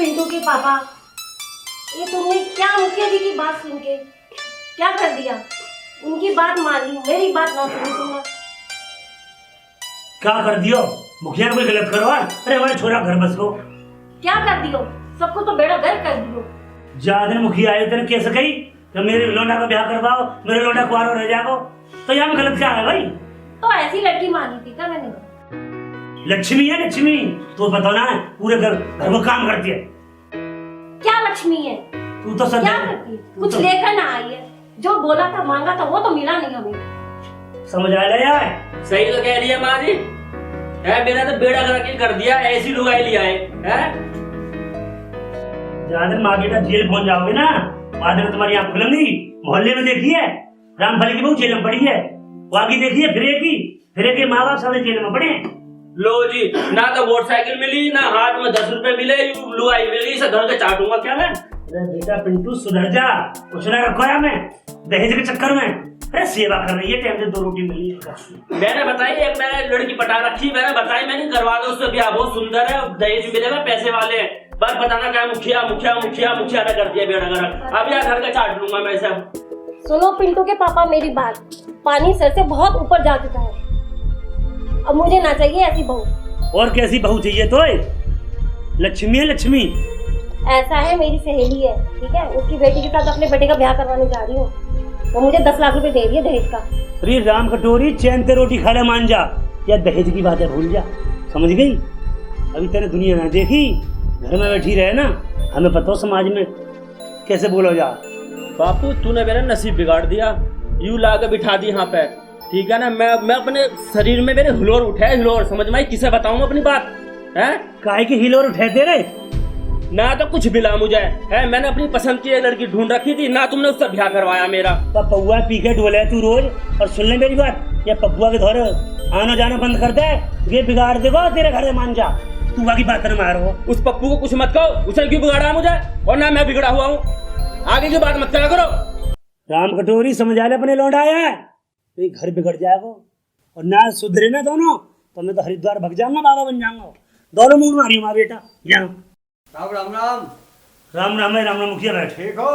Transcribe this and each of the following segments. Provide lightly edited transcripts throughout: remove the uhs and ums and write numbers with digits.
पिंटू के पापा, ये तुमने क्या मुखिया जी की बात सुन के क्या कर दिया? उनकी बात मान ली, मेरी बात ना सुनी तुमने। क्या कर दियो? मुखिया ने कोई गलत करवा? अरे हमारे छोरा घर बस को क्या कर दियो? सबको तो बेड़ा गर्क कर दियो। ज्यादा मुखिया आए तेरे कैसे कही तो मेरे लौंडा का ब्याह करवाओ, मेरे लौंडा कुआरा रह जाओ, तो यहाँ में गलत क्या है भाई? तो ऐसी लड़की मांगी थी क्या मैंने? लक्ष्मी है लक्ष्मी, तो बताओ ना, पूरे घर को काम करती है। क्या लक्ष्मी है? तू तो सब क्या करती है? कुछ तो लेकर ना आई है। जो बोला था मांगा था वो तो मिला नहीं हमें। समझ आ रहा है? सही तो कह रही है माँ जी। है मेरा तो बेड़ा गर्क कर दिया, ऐसी लुगाई लिया है? ज्यादा माँ बेटा जेल पहुंच जाओगे ना, बाद में तुम्हारी आंख खुलेंगी। मोहल्ले में देखी है रामफली की बहू जेल में पड़ी है, वो आगे देखी है फिर के माँ बाप सारे जेल में पड़े हैं। लो जी, ना तो मोटरसाइकिल मिली, ना हाथ में 10 रुपए मिले, लुगाई मिल गई, सब धर के चाटूंगा क्या मैं? अरे बेटा पिंटू सुधर जा, कुछ ना रखो है मैं दहेज के चक्कर में। अरे सेवा कर रही है, टाइम से 2 रोटी मिली है। मैंने बताई एक मैंने लड़की पटा रखी, मैंने बताई मैंने करवा दो उससे ब्याह, बहुत सुंदर है, दहेज मिलेगा, पैसे वाले हैं, बस बताना क्या मुखिया मुखिया मुखिया मुखिया ने कर दिया बेड़ा गर्क। अब यार घर का चाट लूंगा मैं सब। सुनो पिंटू के पापा मेरी बात, पानी सर से बहुत ऊपर जा चुका है। अब मुझे ना चाहिए ऐसी बहू। और कैसी बहू चाहिए तो? लक्ष्मी है लक्ष्मी। ऐसा है, मेरी सहेली है, ठीक है, उसकी बेटी के साथ अपने बेटे का ब्याह करवाने जा रही हूँ। वो मुझे 10 लाख रुपए दे रही है दहेज का। अरे राम कटोरी, चैन ते रोटी खा ले मान जा, या दहेज की बात है भूल जा। समझ गई? अभी तेरे दुनिया ना देखी, घर में बैठी रहे ना, हमें पता हो समाज में कैसे बोलो जा। बापू तूने मेरा नसीब बिगाड़ दिया, यूं ला के बिठा दी यहाँ पे, ठीक है ना? मैं अपने शरीर में मेरे हिलोर उठे, हिलोर, समझ में आई? किसे बताऊं अपनी बात? है काहे की हिलोर उठे तेरे? ना तो कुछ मिला मुझे, है मैंने अपनी पसंद की एक लड़की ढूंढ रखी थी, ना तुमने उससे ब्याह करवाया मेरा। पपुआ पी के डोले तू रोज, और सुन ले मेरी बात, ये पपुआ के धोरे आना जाना बंद कर दे, ये बिगाड़ देगा तेरे घर में मान जा। तू बाकी बात न मारो। उस पप्पू को कुछ मत कहो, उसने क्यों बिगाड़ा मुझे, और ना मैं बिगड़ा हुआ हूँ। आगे की बात मत करा करो। राम कटोरी समझा ले अपने लौंडा है, तो घर बिगड़ जाएगा, और ना सुधरे ना दोनों तो मैं तो हरिद्वार भग जाऊंगा, बाबा बन जाऊंगा। दोनों मुंह मारी माँ बेटा। जाओ। राम राम राम। राम राम है, राम राम मुखिया बैठ। ठीक हो?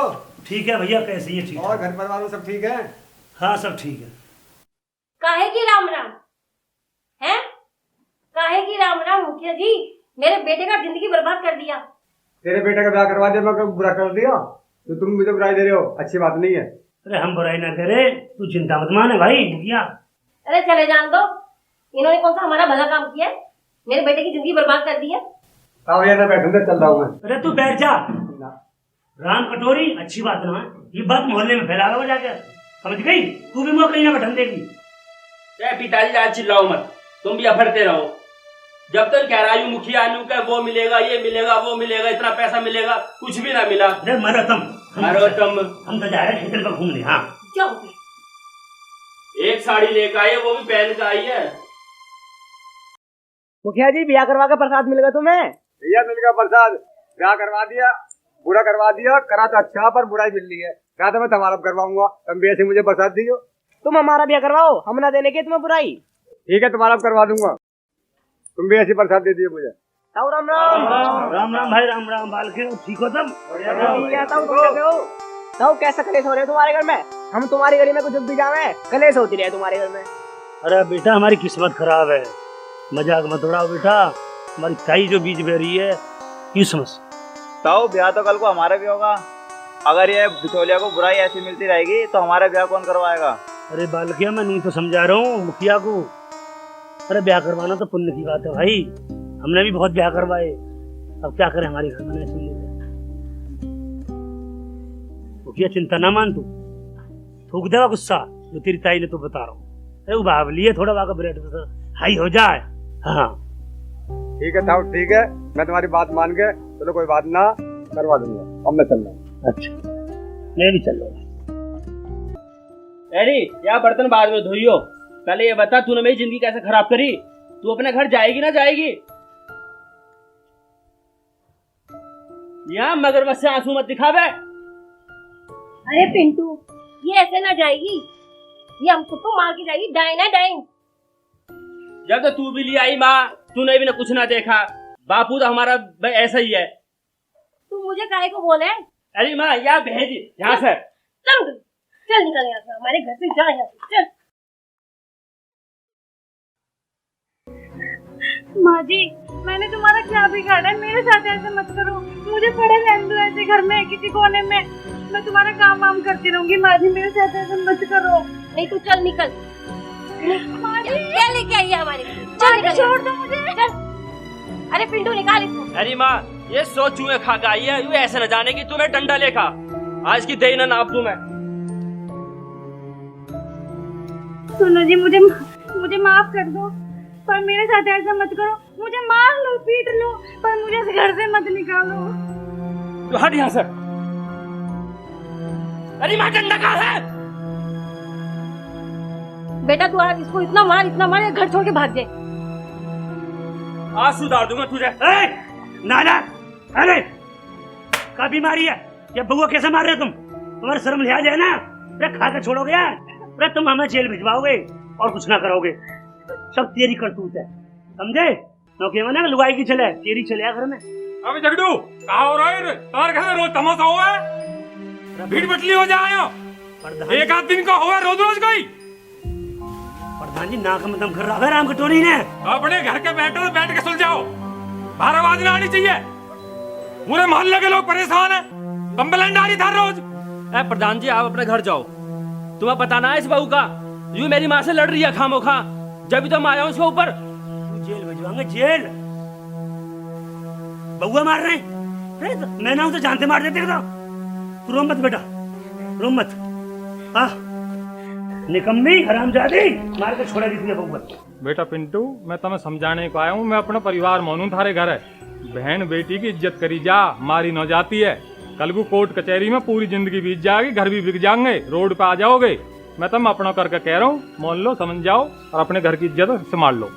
ठीक है भैया, कैसे है? ठीक और है। घर परिवार में सब ठीक है? हाँ सब ठीक है। काहे की राम राम है? काहे की राम राम मुखिया जी? मेरे बेटे का जिंदगी बर्बाद कर दिया। तेरे बेटे का ब्याह करवा दिया, मैं कब बुरा कर दिया? तो तुम मुझे बुराई दे रहे हो, अच्छी बात नहीं है। अरे हम बुराई ना करे, तू चिंता मत माने भाई मुखिया। अरे चले जान दो, इन्होंने कौन सा हमारा भला काम किया है? मेरे बेटे की जिंदगी बर्बाद कर दी है। हाँ भैया मैं बैठूंगा, चल रहा हूँ मैं। अरे तू बैठ जा। राम कटोरी अच्छी बात ना है, ये बात मोहल्ले में फैला हो जाकर, समझ गई? तू भी मुँह कहीं ना बैठन देगी। पिताजी आज चिल्लाओ मत, तुम भी अफड़ते रहो। जब तक कह रहा हूँ मुखिया आनू का वो मिलेगा, ये मिलेगा, वो मिलेगा, इतना पैसा मिलेगा, कुछ भी ना मिला। अरे मरो तुम, हम तो जा रहे खेतल पर घूमने। हाँ जाओ। एक साड़ी लेकर आई है, वो भी पहन कर आई है। मुखिया जी ब्याह करवा के प्रसाद मिलेगा तुम्हें? भैया मिल गया प्रसाद, ब्याह करवा दिया, बुरा करवा दिया, करा तो अच्छा पर बुराई मिल रही है। कहा तो मैं तुम्हारा करवाऊंगा, तुम भी ऐसे मुझे प्रसाद दियो। तुम हमारा ब्याह करवाओ, हम ना देने के तुम्हें बुराई। ठीक है तुम्हारा करवा दूंगा, तुम भी ऐसी प्रसाद दे दिए मुझे। ताऊ राम राम। राम राम भाई, राम राम। बाल के ठीक हो तुम? ताऊ कैसा कलेश हो रहे तुम्हारे घर में? हम तुम्हारी गली में कुछ भी जावे, कलेश होती रहे तुम्हारे घर में। अरे बेटा हमारी किस्मत खराब है, मजाक मत उड़ाओ बेटा, हमारी ताई जो बीज बह रही है ये समझ। ताऊ ब्याह तो कल को हमारा भी होगा, अगर ये बिचौलिया को बुराई ऐसी मिलती रहेगी तो हमारा ब्याह कौन करवाएगा? अरे बालकिया मैं नहीं तो समझा रहा हूँ मुखिया को। अरे ब्याह करवाना तो पुण्य की बात है भाई, हमने भी बहुत ब्याह करवाए, अब क्या करें, हमारे घर में सुन लेते। मुखिया चिंता ना मान, तू थूक देगा गुस्सा जो तेरी ताई ने तो बता रहा हूँ। अरे वो बावली है, थोड़ा वाका ब्रेड हाई हो जाए। हाँ ठीक है ताऊ, ठीक है, मैं तुम्हारी बात मान के चलो कोई बात ना, करवा दूंगा। अब मैं चल रहा हूँ। अच्छा मैं भी चल रहा हूँ। अरे यार बर्तन बाद में धोइयो, पहले ये बता तूने मेरी जिंदगी कैसे खराब करी? तू अपने घर जाएगी ना जाएगी? यहाँ मगरमच्छ से आंसू मत दिखावे। अरे पिंटू ये ऐसे ना जाएगी, ये हमको तो मार के जाएगी, डाइन है डाइन। जब तो तू भी ले आई माँ, तूने भी ना कुछ ना देखा। बापू तो हमारा भाई ऐसा ही है, तू मुझे काहे को बोले? अरे माँ यहाँ भेज यहाँ से। चल चल निकल यहाँ से, हमारे घर से जा यहाँ से, चल। माँ जी, मैंने तुम्हारा क्या बिगाड़ा है? मेरे साथ ऐसे मत करो, मुझे पड़े रहने दो ऐसे घर में किसी कोने में, मैं तुम्हारा काम वाम करती रहूंगी। माँ जी मेरे साथ ऐसे मत करो। नहीं तू चल निकल। माँ जी क्या लेके आई है हमारे घर? माँ जी छोड़ दो मुझे। चल। अरे पिंटू निकाल इसको। अरे माँ ये 100 चूहे खा के आई है, यूँ ऐसे न जाने की तुम्हें डंडा लेखा आज की दही ना नाप दूं मैं। सुनो जी, मुझे माफ कर दो, पर मेरे साथ ऐसा मत करो। मुझे मार लो, पीट लो, पर मुझे इस घर से मत निकालो। तो हट यहाँ से। अरे माँ डंडा कहाँ है? बेटा तू आज इसको इतना मार घर छोड़ के भाग जाए। आज सुधार दूंगा तुझे। नालायक! अरे क्या बीमारी है? ये बउआ कैसे मार रहे हो तुम? तुम्हारा शर्म लिहाज है ना? अरे खा के छोड़ोगे यार? अरे तुम हमें जेल भिजवाओगे और कुछ ना करोगे। सब तेरी करतूत है, समझे? नौकरी में ना लुगाई की चले, तेरी चले घर में। अबे जगडू कहा हो रहा है? तुम्हारे घर में रोज तमाशा हुआ है, भीड़ बटली हो जाए, एक आध दिन का हुआ रोज रोज का ही। प्रधान जी नाक में दम कर रहा है राम कटोरी ने। अपने घर के बैठ के सुलझाओ, बाहर आवाज ना आनी चाहिए। पूरे मोहल्ले के लोग परेशान है, कंप्लेंट आ रही था रोज। प्रधान जी आप अपने घर जाओ, तुम्हें पता ना है इस बहू का यूं मेरी माँ से लड़ रही है खामोखा, जब तो मैं आया हूँ उसके ऊपर। जेल भिजवाएंगे जेल। बउआ मार रहे हैं, तो मैं ना हूं तो जानते मार देते। तू रो मत बेटा, रो मत। निकम्मी हरामजादी मार के छोड़ा दी तुझे बउआ। बेटा पिंटू मैं तुम्हें समझाने को आया हूँ, मैं अपना परिवार मानू थारे घर है। बहन बेटी की इज्जत करी जा, मारी न जाती है। कल को कोर्ट कचहरी में पूरी जिंदगी बीत जाएगी, घर भी बिक जाएंगे, रोड पे आ जाओगे। मैं तुम अपना करके कह रहा हूँ, मान लो समझ जाओ और अपने घर की इज्जत संभाल लो।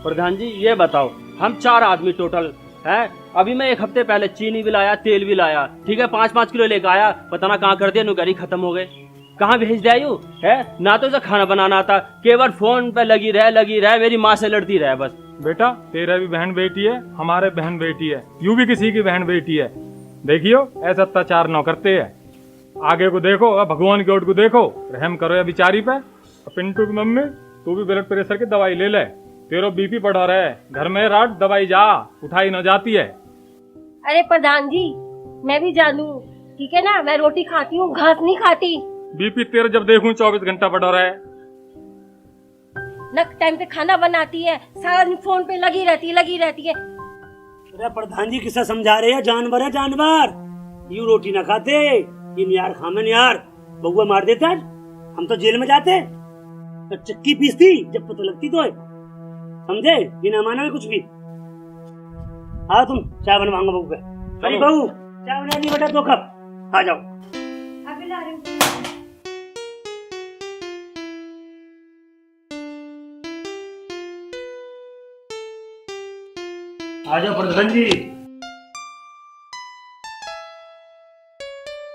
प्रधान जी ये बताओ, हम 4 आदमी टोटल है, अभी मैं 1 हफ्ते पहले चीनी भी लाया, तेल भी लाया, ठीक है 5-5 किलो लेकर आया, पता ना कहाँ कर दिया, नुगारी खत्म हो गए, कहाँ भेज दिया यूं है? ना तो उसे खाना बनाना आता, केवल फोन पे लगी रहे, मेरी माँ से लड़ती रहे बस। बेटा तेरा भी बहन बेटी है, हमारे बहन बेटी है, यूं भी किसी की बहन बेटी है। देखियो ऐसा अत्याचार न करते है। आगे को देखो, भगवान की ओर को देखो, रहम करो या बिचारी पे। पिंटू की मम्मी तू भी ब्लड प्रेशर की दवाई ले ले, तेरा बीपी बढ़ा रहा है, घर में रात दवाई जा, उठाई न जाती है। अरे प्रधान जी मैं भी जानू, ठीक है ना, मैं रोटी खाती हूँ, घास नहीं खाती। बीपी तेरा जब देखूं 24 घंटा बढ़ा रहा है। न टाइम पे खाना बनाती है, सारा दिन फोन पे लगी रहती है। अरे प्रधान जी किसे समझा रहे हैं? जानवर है जानवर, यूं रोटी ना खाते, इन यार खामन यार बउआ मार देते आज, हम तो जेल में जाते। तो चक्की पीसती जब पता लगती तो है, समझे? बिना माना में कुछ भी। हाँ तुम चाय बनवाऊंगा बहू पे। अरे बहू चाय बना दी बेटा 2 कप, आ जाओ। अभी ला रही हूँ। आ जाओ प्रधान जी।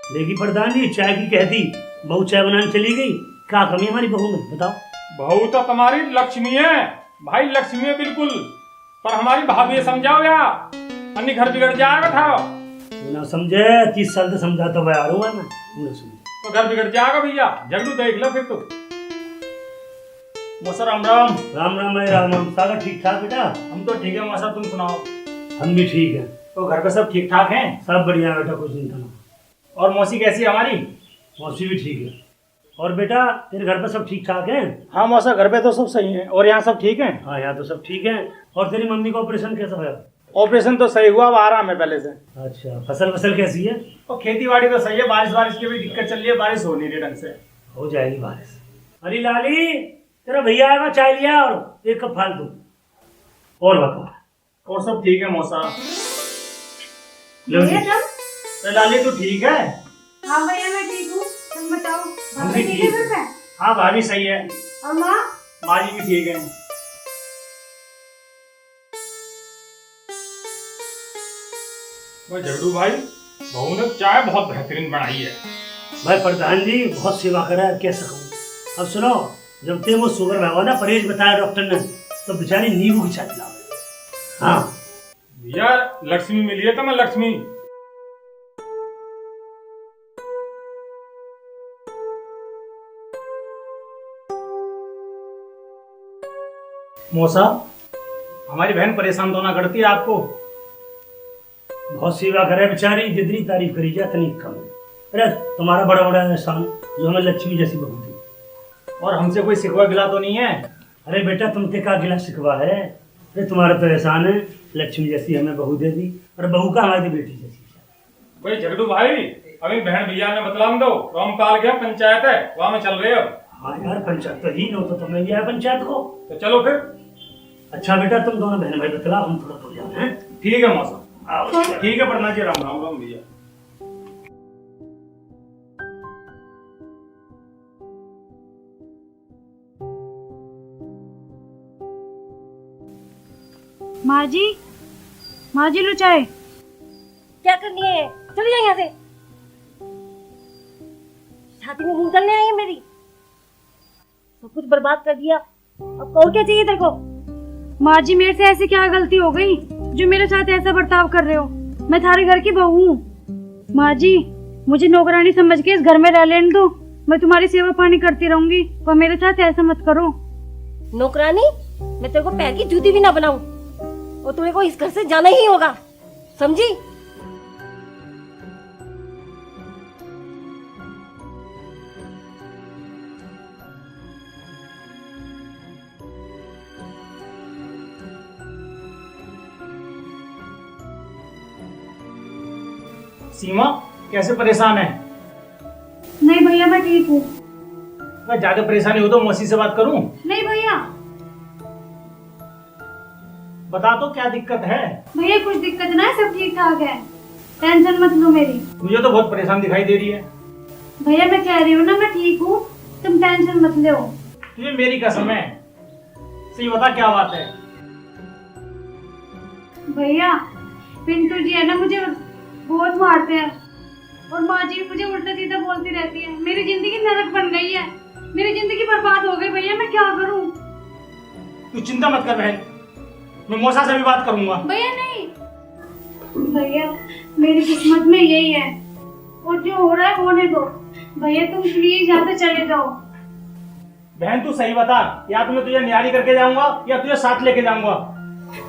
देखी प्रधान जी चाय की कहती, बहू चाय बनाने चली गई, क्या कमी हमारी बहू में बताओ? बहू तो तुम्हारी लक्ष्मी है भाई, लक्ष्मी है बिल्कुल, पर हमारी भाभी समझाओ या अन्य घर बिगड़ जाएगा था। ना समझे, 30 साल से समझाता हुआ आ रहा हूँ मैं, ना समझे तो घर बिगड़ जाएगा भैया, जगड़ू देख लो फिर तो। मौसा राम राम। राम राम है राम राम। सागर ठीक ठाक बेटा? हम तो ठीक है मौसा, तुम सुनाओ। हम भी ठीक है। तो घर पे सब ठीक ठाक हैं? सब बढ़िया बेटा, कोई चिंता ना। और मौसी कैसी है हमारी? मौसी भी ठीक है। और बेटा तेरे घर पे सब ठीक ठाक है? हाँ मौसा घर पे तो सब सही है, और यहाँ सब ठीक है? हाँ यहाँ तो सब ठीक है। और तेरी मम्मी का ऑपरेशन कैसा हुआ? ऑपरेशन तो सही हुआ, अब आराम है पहले से। अच्छा, फसल कैसी है? और खेती बाड़ी तो सही है, बारिश की भी दिक्कत चल रही है, बारिश हो नहीं रही ढंग से। हो जाएगी बारिश। अरे लाली तेरा भैया आएगा, चाय लिया और 1 कप फालतू। और बताओ। और सब ठीक है मौसा। लाली तू ठीक है? हाँ भैया मैं ठीक हूँ, तुम बताओ हम भी भाभी ठीक ठीक है? हाँ भाभी सही है, और माँ? माँ जी भी ठीक है। जगड़ू भाई बहू ने चाय बहुत बेहतरीन बनाई है। भाई प्रधान जी बहुत सेवा करा है, कैसे कहूँ। अब सुनो, जब ते वो शुगर लगा ना, परहेज बताया डॉक्टर ने, तो बेचारी नींबू की चाय पिला। हाँ भैया लक्ष्मी मिली है तो मैं लक्ष्मी, मौसा, हमारी बहन परेशान तो ना करती है आपको? बहुत सेवा करे बेचारी, जितनी तारीफ करी जाए इतनी कम है। अरे तुम्हारा बड़ा बड़ा एहसान जो हमें लक्ष्मी जैसी बहू दी। और हमसे कोई सिखवा गिला तो नहीं है? अरे बेटा तुमके का गिला शिकवा है? अरे तुम्हारा तो एहसान है, लक्ष्मी जैसी हमें बहू दे दी, और बहू का हमारी बेटी जैसी। भाई झगड़ू भाई, अभी बहन भैया ने बतलाम दो, रामपाल गया पंचायत है, वहाँ में चल रहे अब। हाँ यार, पंचायत तो ही नो तो तुम्हें भी आया पंचायत को। तो चलो फिर। अच्छा बेटा, तुम दोनों बहन भाई बतलाओ, हम थोड़ा तो जाए हैं। ठीक है मौसा, आओ। ठीक है पढ़ना जी, राम राम राम भैया। माँ जी लो चाय। क्या करनी है? चले जाए यहाँ से। छाती में घूम करने आई है मेरी, सब कुछ बर्बाद कर दिया। अब और क्या चाहिए तेरे को? माँ जी मेरे से ऐसी क्या गलती हो गई जो मेरे साथ ऐसा बर्ताव कर रहे हो? मैं थारे घर की बहू हूँ। माँ जी मुझे नौकरानी समझ के इस घर में रह लेने दो, मैं तुम्हारी सेवा पानी करती रहूंगी, पर मेरे साथ ऐसा मत करो। नौकरानी? मैं तेरे को पैर की जूती भी ना बनाऊं, और तुम्हें को इस घर से जाना ही होगा, समझी? सीमा कैसे परेशान है? नहीं भैया मैं ठीक हूँ। मैं ज्यादा परेशानी हो तो मौसी से बात करूं? नहीं भैया। बता तो क्या दिक्कत है? भैया कुछ दिक्कत ना है, सब ठीक ठाक है, टेंशन मत लो मेरी। मुझे तो बहुत परेशान दिखाई दे रही है। भैया मैं कह रही हूँ ना मैं ठीक हूँ, तुम टेंशन मत लो। तुझे मेरी कसम है, सही बता क्या बात है? भैया पिंटू जी है ना मुझे बहुत मारते हैं, और माँ जी मुझे उल्टा सीधा बोलती रहती है। मेरी जिंदगी नरक बन गई है, मेरी जिंदगी बर्बाद हो गई। भैया मैं क्या करूँ? तू चिंता मत कर बहन, मैं मौसा से भी बात करूंगा। भैया नहीं, भैया मेरी किस्मत में यही है, और जो हो रहा है होने दो। भैया तुम प्लीज यहाँ से चले जाओ। बहन तू सही बता, या तो मैं तुझे न्यारी करके जाऊंगा या तुझे साथ लेके जाऊंगा।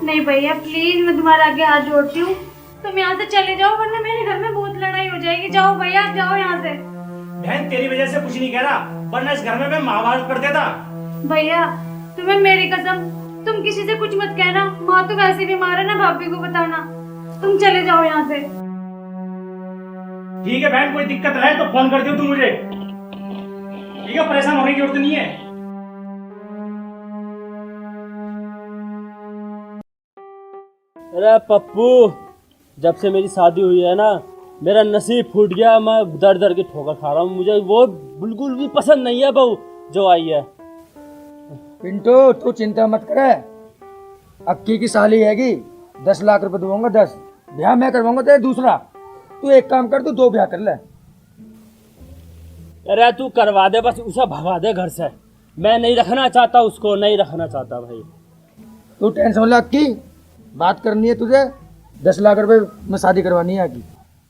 नहीं भैया प्लीज, मैं तुम्हारे आगे हाथ जोड़ती हूँ, तुम यहाँ से चले जाओ, वरना मेरे घर में बहुत लड़ाई हो जाएगी। जाओ भैया जाओ यहाँ से। बहन तेरी वजह से कुछ नहीं कह रहा, वरना इस घर में मैं महाभारत कर देता। भैया तुम्हें मेरी कसम, तुम किसी से कुछ मत कहना, माँ तो वैसे भी मारे ना, भाभी को बताना। तुम चले जाओ यहाँ से। ठीक है बहन, कोई दिक्कत रहे तो फोन कर दियो तू मुझे, ठीक है? परेशान होने की जरूरत नहीं है। अरे पप्पू, जब से मेरी शादी हुई है ना, मेरा नसीब फूट गया। मैं दर दर की ठोकर खा रहा हूँ। मुझे वो बिल्कुल भी पसंद नहीं है बहू जो आई है। पिंटू तू चिंता मत करे, अक्की की साली हैगी, 10 लाख रुपए दूंगा, 10 ब्याह मैं करवाऊंगा तेरे दूसरा। तू एक काम कर, तू 2 ब्याह कर ले। अरे तू करवा दे, बस उसे भगा दे घर से। मैं नहीं रखना चाहता उसको, नहीं रखना चाहता भाई। तू टेंशन ले, अक्की बात करनी है तुझे, 10 लाख रुपए में शादी करवानी है अक्की।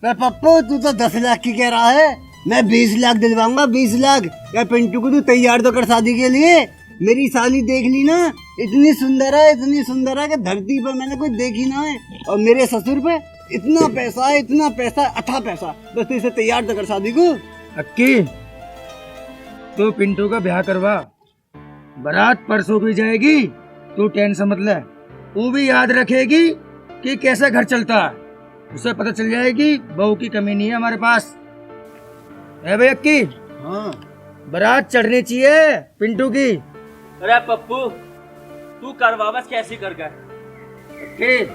पप्पू तू तो 10 लाख की कह रहा है, मैं 20 लाख दिलवाऊंगा, 20 लाख। या पिंटू को तू तैयार तो कर शादी के लिए। मेरी साली देख ली ना, इतनी सुंदर है, इतनी सुंदर है कि धरती पर मैंने कोई देखी ना है। और मेरे ससुर पे इतना पैसा है, इतना पैसा, अथा पैसा। बस तू इसे तैयार तो कर शादी को। अक्की तू पिंटू का ब्याह करवा, बारात परसों की जाएगी, तू टेंशन मत ले। वो भी याद रखेगी कि कैसे घर चलता है, उसे पता चल जाएगी बहू की कमी नहीं है हमारे पास। है भाई अक्की? हाँ बारात चढ़नी चाहिए पिंटू की। अरे पप्पू तू करवा बस, कैसी कर गए। अक्की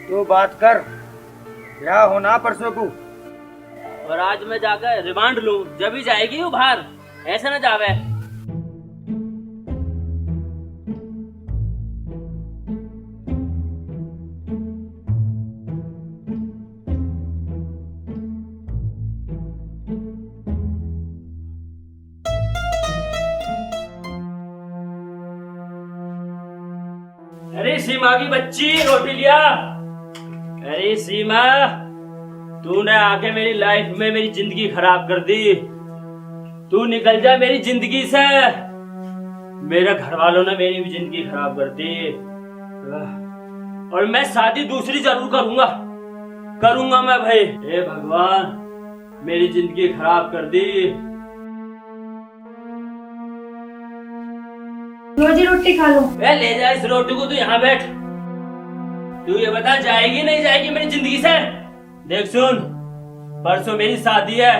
तू बात कर, ब्याह होना परसों को। और आज मैं जाकर रिमांड लूं, जब ही जाएगी वो बाहर, ऐसे ना जावे। अरे सीमा की बच्ची, रोटी लिया। अरे सीमा, तूने आके मेरी लाइफ में मेरी जिंदगी खराब कर दी। तू निकल जा मेरी जिंदगी से। मेरे घर वालों ने मेरी भी जिंदगी खराब कर दी और मैं शादी दूसरी जरूर करूंगा मैं भाई। हे भगवान, मेरी जिंदगी खराब कर दी। रोजी रोटी खा लो। ले जा इस रोटी को, तू यहाँ बैठ। तू ये बता, जाएगी नहीं जाएगी मेरी जिंदगी से? देख सुन, परसों मेरी शादी है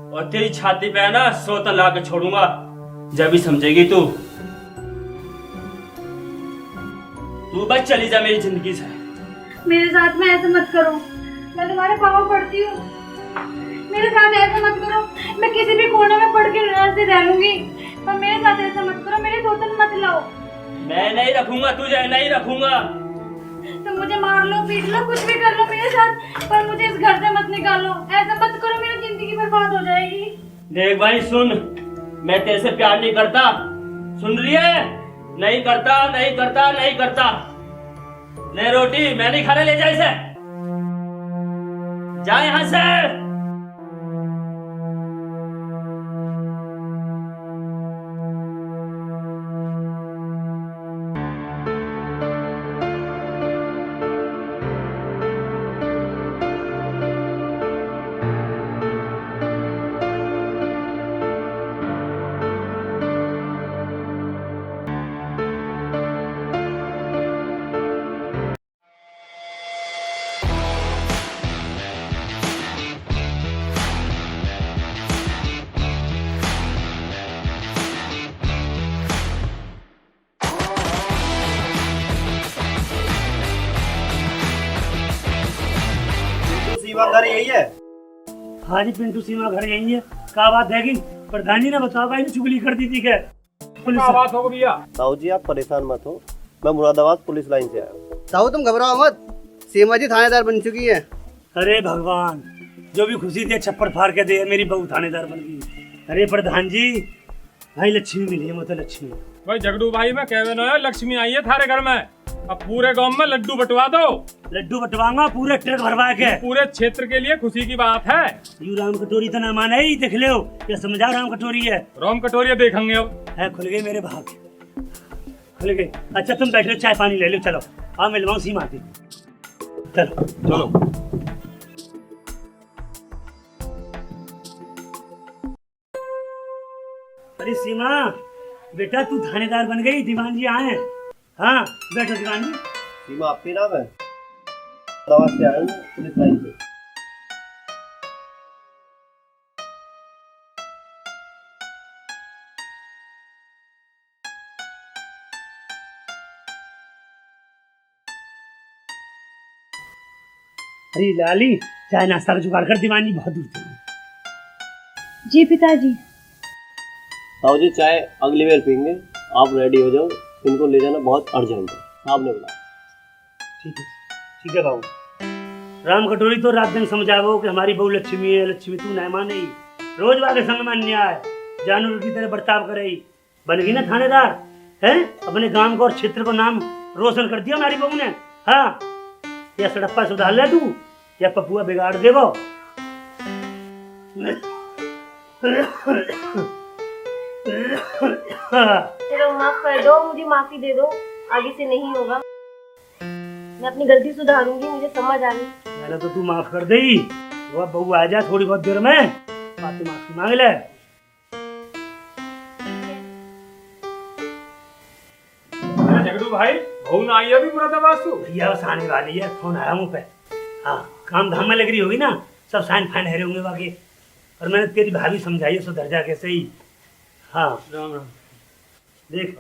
और तेरी छाती पे ना 100 ला के छोड़ूंगा, जब भी समझेगी तू। तू बस चली जा मेरी जिंदगी से। मेरे साथ में ऐसा मत करो, मैं तुम्हारे पाँव पड़ती हूँ। मेरे साथ ऐसा मत करो, मैं किसी भी कोने में पड़ के रह लूंगी, पर मेरे साथ ऐसा मत करो, मेरे धोतन मत लाओ। मैं नहीं रखूंगा तुझे, नहीं रखूंगा। तुम मुझे मार लो, पीट लो, कुछ भी कर लो मेरे साथ, पर मुझे इस घर से मत निकालो। ऐसा मत करो, मेरी जिंदगी बर्बाद हो जाएगी। देख भाई सुन, मैं तेरे से प्यार नहीं करता, सुन रही है? नहीं करता, नहीं करता, नहीं करता। ले रोटी, मैं नहीं खाने, ले जा इसे, जा यहाँ से। सीमा घर यही है? हाँ जी पिंटू, सीमा घर यही है। क्या बात है कि प्रधान जी ने बताया भाई, चुगली कर दी थी क्या? क्या बात हो भैया? ताऊ जी आप परेशान मत हो, मैं मुरादाबाद पुलिस लाइन से आया हूँ। ताऊ तुम घबराओ मत, सीमा जी थानेदार बन चुकी है। अरे भगवान, जो भी खुशी दे छप्पड़ फाड़ के दे, मेरी बहू थानेदार बन गई। अरे प्रधान जी, भाई लक्ष्मी मिली है, मतलब लक्ष्मी। भाई झगड़ू भाई, मैं कहवे ना लक्ष्मी आई है थारे घर में। अब पूरे गांव में लड्डू बंटवा दो। लड्डू बंटवाऊंगा पूरे ट्रक भरवा के। पूरे क्षेत्र के लिए खुशी की बात है। यू राम कटोरी तो ना माने ही, देख लो क्या समझा, राम कटोरी है। राम कटोरिया देखेंगे अब। है, खुल गए मेरे भाग, खुल गए। अच्छा तुम बैठ लो, चाय पानी ले लो, चलो आओ मिलवाऊं सीमा थी। चलो चलो। अरे सीमा बेटा, तू थानेदार बन गई, दीवान जी आए। हाँ बैठो दीवान जी। सीमा आपके नाम है? दवा से आया हूँ पुलिस लाइन से। अरे लाली, चाय नाश्ता का जुगाड़ कर, दीवान जी बहुत दूर थे। जी पिताजी। ताऊ जी चाय अगली बार पीएंगे, आप रेडी हो जाओ, इनको ले जाना बहुत अर्जेंट है, साहब ने बोला। ठीक है बाबू। राम कटोरी तो रात दिन समझाओ कि हमारी बहू लक्ष्मी है, लक्ष्मी तू नहीं माने, रोज वाले संग में अन्याय, जानवर की तरह बर्ताव करे। बन गई ना थानेदार, है? अपने गांव को और क्षेत्र को नाम रोशन कर दिया हमारी बहू ने। हाँ, या सड़प्पा सुधार ले तू, या पपुआ बिगाड़ देवो। चलो माफ कर दो, मुझे माफी दे दो, आगे से नहीं होगा। मैं अपनी गलती सुधारूंगी, मुझे समझ आ गई। पहले तो तू माफ कर दे, वो बहू आ जा थोड़ी बहुत देर में, बातें माफी मांग ले। झगड़ू भाई, बहू ना आई अभी मुरादाबाद से? भैया बस आने वाली है, फोन आया मुँह पे। हाँ, काम धाम में लग रही होगी ना, सब साइन फाइन हरे होंगे बाकी। और मैंने तेरी भाभी समझाई है, सुधर जा कैसे ही। हाँ राम राम। देख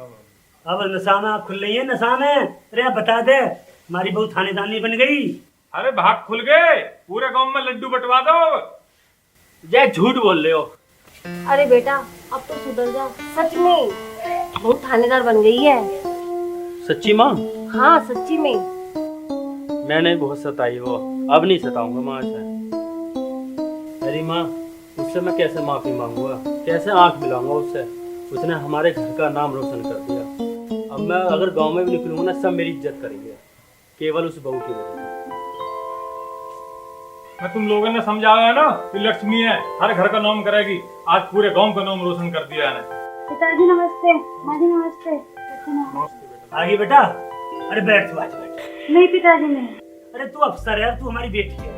अब नशा में खुल रही है, नशा में। अरे बता दे, हमारी बहू थानेदानी बन गई। अरे भाग खुल गए, पूरे गांव में लड्डू बंटवा दो। जय झूठ बोल रहे हो। अरे बेटा अब तो सुधर जा, सच में बहू थानेदार बन गई है। सच्ची माँ? हाँ सच्ची में। मैंने बहुत सताई वो, अब नहीं सताऊंगा माँ से। मेरी माँ, उससे मैं कैसे माफी मांगूंगा, कैसे आंख मिलाऊंगा उससे? उसने हमारे घर का नाम रोशन कर दिया। अब मैं अगर गांव में भी निकलूंगा ना, सब मेरी इज्जत करेंगे, केवल उस बहू की वजह से। मैं तुम लोगों ने समझाया है ना कि लक्ष्मी है, हर घर का नाम करेगी। आज पूरे गांव का नाम रोशन कर दिया है। पिताजी नमस्ते। माँ जी नमस्ते। नमस्ते। आगे बेटा। अरे बैठ तू, आज बैठ। नहीं पिताजी नहीं। अरे तू अफसर है, तू हमारी बेटी है,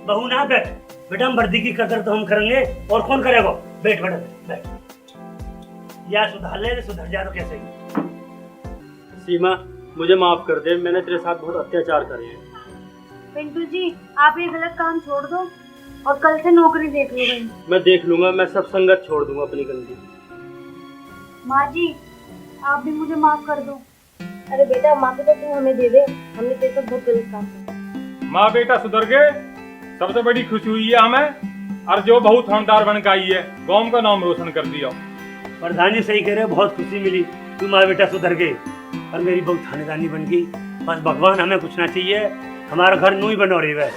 बहू ना। बैठ बेटा, हम वर्दी की कदर तो हम करेंगे, और कौन करेगा। बैठ बेटा बैठ। या सुधार ले, सुधर जा तो कैसे ही। सीमा मुझे माफ कर दे, मैंने तेरे साथ बहुत अत्याचार करे हैं। पिंटू जी आप ये गलत काम छोड़ दो और कल से नौकरी देख लो भाई। मैं देख लूंगा, मैं सब संगत छोड़ दूंगा अपनी गंदी। माँ जी आप भी मुझे माफ कर दो। अरे बेटा माफी तो तू हमें दे दे, हमने तेरे साथ बहुत गलत काम किया। माँ बेटा सुधर गए, सबसे बड़ी खुशी हुई है हमें। और जो बहुत थानेदार बन के आई है, गांव का नाम रोशन कर दिया। प्रधान जी सही कह रहे हो, बहुत खुशी मिली। तू माँ बेटा सुधर गए और मेरी बहू थानेदानी बन गई। बस भगवान हमें कुछ ना चाहिए, हमारा घर नू ही बनो रही है।